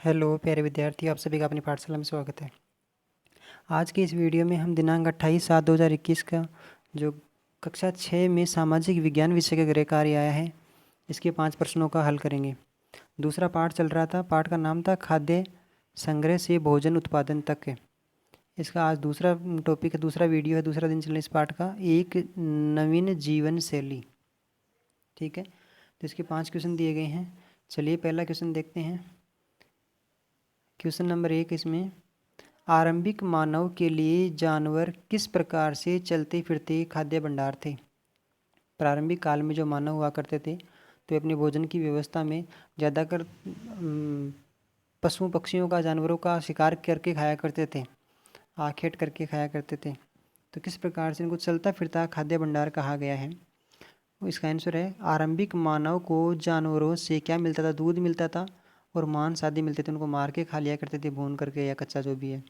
Hello प्यारे विद्यार्थी, आप सभी का अपनी पाठशाला में स्वागत है। आज की इस वीडियो में हम दिनांक 28/7/2021 का जो कक्षा 6 में सामाजिक विज्ञान विषय का गृह कार्य आया है, इसके 5 प्रश्नों का हल करेंगे। दूसरा पाठ चल रहा था, पाठ का नाम था खाद्य संग्रह से भोजन उत्पादन तक। इसका आज दूसरा टॉपिक है, दूसरा वीडियो है, दूसरा दिन चल इस पाठ का, एक नवीन जीवन शैली। ठीक है, तो इसके 5 क्वेश्चन दिए गए हैं। चलिए पहला क्वेश्चन देखते हैं। क्वेश्चन नंबर 1 इसमें, आरंभिक मानव के लिए जानवर किस प्रकार से चलते फिरते खाद्य भंडार थे। प्रारंभिक काल में जो मानव हुआ करते थे तो अपने भोजन की व्यवस्था में ज़्यादातर पशु पक्षियों का, जानवरों का शिकार करके खाया करते थे, आखेट करके खाया करते थे। तो किस प्रकार से इनको चलता फिरता खाद्य भंडार कहा गया है। इसका आंसर है, आरंभिक मानव को जानवरों से क्या मिलता था, दूध मिलता था और मांस आदि मिलते थे, उनको मार के खा लिया करते थे, भून करके या कच्चा जो भी है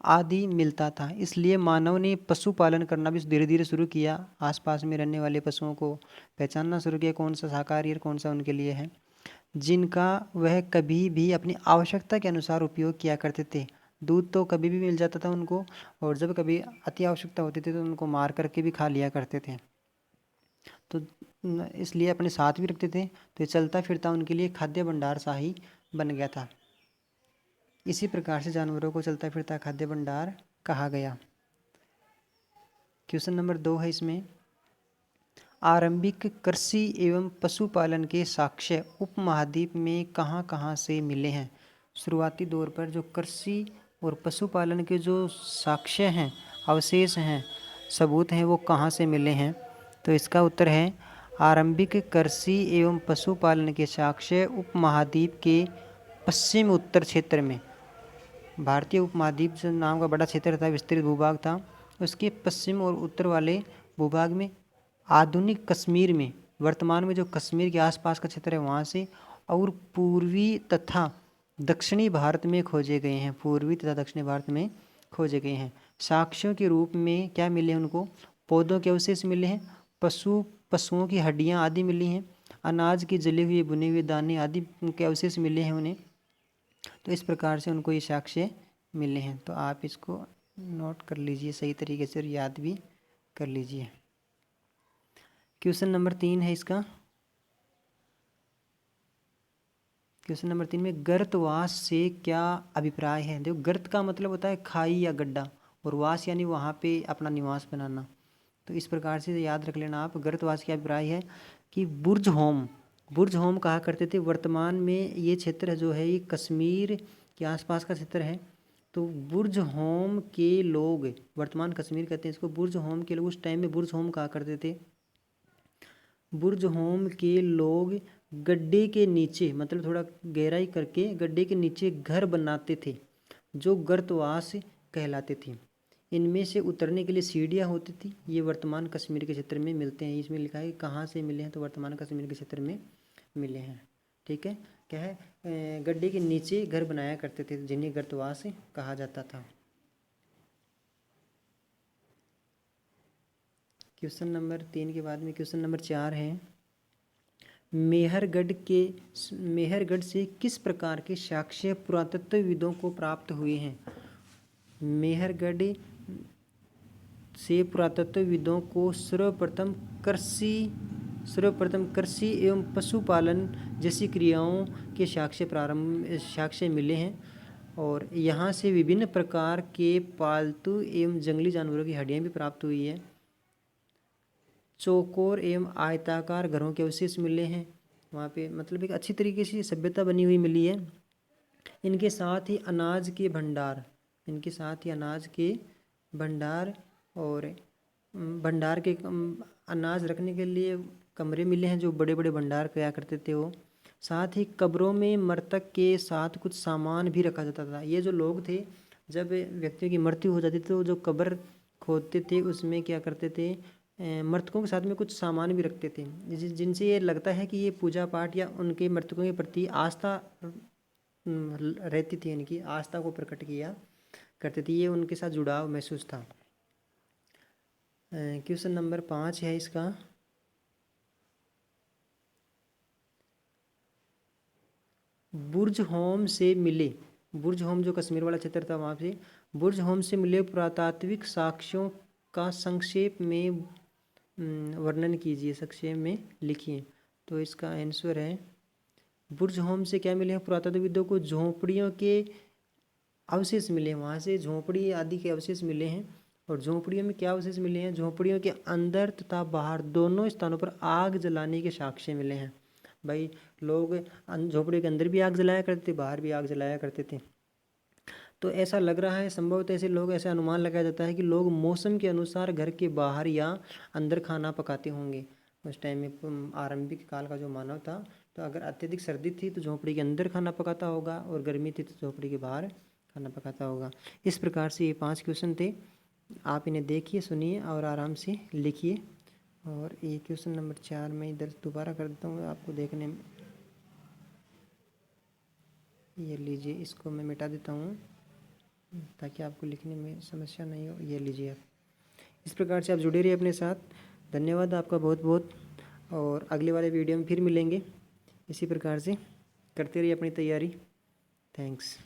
आदि मिलता था। इसलिए मानव ने पशुपालन करना भी धीरे धीरे शुरू किया। आसपास में रहने वाले पशुओं को पहचानना शुरू किया, कौन सा शाकाहारी और कौन सा उनके लिए है, जिनका वह कभी भी अपनी आवश्यकता के अनुसार उपयोग किया करते थे। दूध तो कभी भी मिल जाता था उनको, और जब कभी अति आवश्यकता होती थी तो उनको मार करके भी खा लिया करते थे। तो इसलिए अपने साथ भी रखते थे, तो ये चलता फिरता उनके लिए खाद्य भंडार सा ही बन गया था। इसी प्रकार से जानवरों को चलता फिरता खाद्य भंडार कहा गया। क्वेश्चन नंबर 2 है इसमें, आरंभिक कृषि एवं पशुपालन के साक्ष्य उपमहाद्वीप में कहाँ कहाँ से मिले हैं। शुरुआती दौर पर जो कृषि और पशुपालन के जो साक्ष्य हैं, अवशेष हैं, सबूत हैं, वो कहाँ से मिले हैं। तो इसका उत्तर है, आरंभिक कृषि एवं पशुपालन के साक्ष्य उपमहाद्वीप के पश्चिम उत्तर क्षेत्र में, भारतीय उपमहाद्वीप जो नाम का बड़ा क्षेत्र था, विस्तृत भूभाग था, उसके पश्चिम और उत्तर वाले भूभाग में, आधुनिक कश्मीर में, वर्तमान में जो कश्मीर के आसपास का क्षेत्र है वहाँ से, और पूर्वी तथा दक्षिणी भारत में खोजे गए हैं। पूर्वी तथा दक्षिणी भारत में खोजे गए हैं। साक्ष्यों के रूप में क्या मिले उनको, पौधों के अवशेष मिले हैं, पशुओं की हड्डियाँ आदि मिली हैं, अनाज के जले हुए भुने हुए दाने आदि के अवशेष मिले हैं उन्हें। तो इस प्रकार से उनको ये साक्ष्य मिले हैं। तो आप इसको नोट कर लीजिए सही तरीके से और याद भी कर लीजिए। क्वेश्चन नंबर 3 है इसका। क्वेश्चन नंबर 3 में गर्तवास से क्या अभिप्राय है। देखो, गर्त का मतलब होता है खाई या गड्ढा, और वास यानी वहाँ पे अपना निवास बनाना। तो इस प्रकार से याद रख लेना आप। गर्तवास का अभिप्राय है कि बुर्ज होम कहा करते थे। वर्तमान में ये क्षेत्र जो है ये कश्मीर के आसपास का क्षेत्र है। तो बुर्ज होम के लोग, वर्तमान कश्मीर कहते हैं इसको, बुर्ज होम के लोग उस टाइम में बुर्ज होम कहा करते थे। बुर्ज होम के लोग गड्ढे के नीचे, मतलब थोड़ा गहराई करके गड्ढे के नीचे घर बनाते थे, जो गर्तवास कहलाते थे। इनमें से उतरने के लिए सीढ़ियाँ होती थी। ये वर्तमान कश्मीर के क्षेत्र में मिलते हैं। इसमें लिखा है कि कहाँ से मिले हैं, तो वर्तमान कश्मीर के क्षेत्र में मिले हैं। ठीक है, क्या है, गड्ढे के नीचे घर बनाया करते थे, जिन्हें गर्तवास कहा जाता था। क्वेश्चन नंबर 3 के बाद में क्वेश्चन नंबर 4 है, मेहरगढ़ से किस प्रकार के साक्ष्य पुरातत्वविदों को प्राप्त हुए हैं। मेहरगढ़ से पुरातत्वविदों को सर्वप्रथम कृषि एवं पशुपालन जैसी क्रियाओं के साक्ष्य मिले हैं, और यहाँ से विभिन्न प्रकार के पालतू एवं जंगली जानवरों की हड्डियाँ भी प्राप्त हुई है। चौकोर एवं आयताकार घरों के अवशेष मिले हैं वहाँ पे, मतलब एक अच्छी तरीके से सभ्यता बनी हुई मिली है। इनके साथ ही अनाज के भंडार और भंडार के अनाज रखने के लिए कमरे मिले हैं, जो बड़े बड़े भंडार किया करते थे वो। साथ ही कब्रों में मृतक के साथ कुछ सामान भी रखा जाता था। ये जो लोग थे, जब व्यक्तियों की मृत्यु हो जाती थी तो जो कब्र खोदते थे उसमें क्या करते थे, मृतकों के साथ में कुछ सामान भी रखते थे, जिनसे ये लगता है कि ये पूजा पाठ या उनके मृतकों के प्रति आस्था रहती थी, इनकी आस्था को प्रकट किया करते थे, ये उनके साथ जुड़ाव महसूस था। क्वेश्चन नंबर 5 है इसका। बुर्जहोम से मिले, बुर्जहोम जो कश्मीर वाला क्षेत्र था वहाँ से, बुर्जहोम से मिले पुरातात्विक साक्ष्यों का संक्षेप में वर्णन कीजिए, संक्षेप में लिखिए। तो इसका आंसर है, बुर्जहोम से क्या मिले हैं पुरातत्वविदों को, झोंपड़ियों के अवशेष मिले हैं, वहाँ से झोंपड़ी आदि के अवशेष मिले हैं। और झोंपड़ियों में क्या अवशेष मिले हैं, झोंपड़ियों के अंदर तथा बाहर दोनों स्थानों पर आग जलाने के साक्ष्य मिले हैं। भाई लोग झोंपड़ी के अंदर भी आग जलाया करते थे, बाहर भी आग जलाया करते थे। तो ऐसा लग रहा है, संभवतः ऐसे लोग, ऐसा अनुमान लगाया जाता है कि लोग मौसम के अनुसार घर के बाहर या अंदर खाना पकाते होंगे। उस टाइम में आरंभिक काल का जो मानव था, तो अगर अत्यधिक सर्दी थी तो झोंपड़ी के अंदर खाना पकाता होगा, और गर्मी थी तो झोंपड़ी के बाहर खाना पकाता होगा। इस प्रकार से ये 5 क्वेश्चन थे, आप इन्हें देखिए, सुनिए और आराम से लिखिए। और ये क्वेश्चन नंबर 4 मैं इधर दोबारा कर देता हूँ आपको देखने में। ये लीजिए, इसको मैं मिटा देता हूँ ताकि आपको लिखने में समस्या नहीं हो। ये लीजिए आप, इस प्रकार से आप जुड़े रहिए अपने साथ। धन्यवाद आपका बहुत बहुत, और अगले वाले वीडियो में फिर मिलेंगे। इसी प्रकार से करते रहिए अपनी तैयारी। थैंक्स।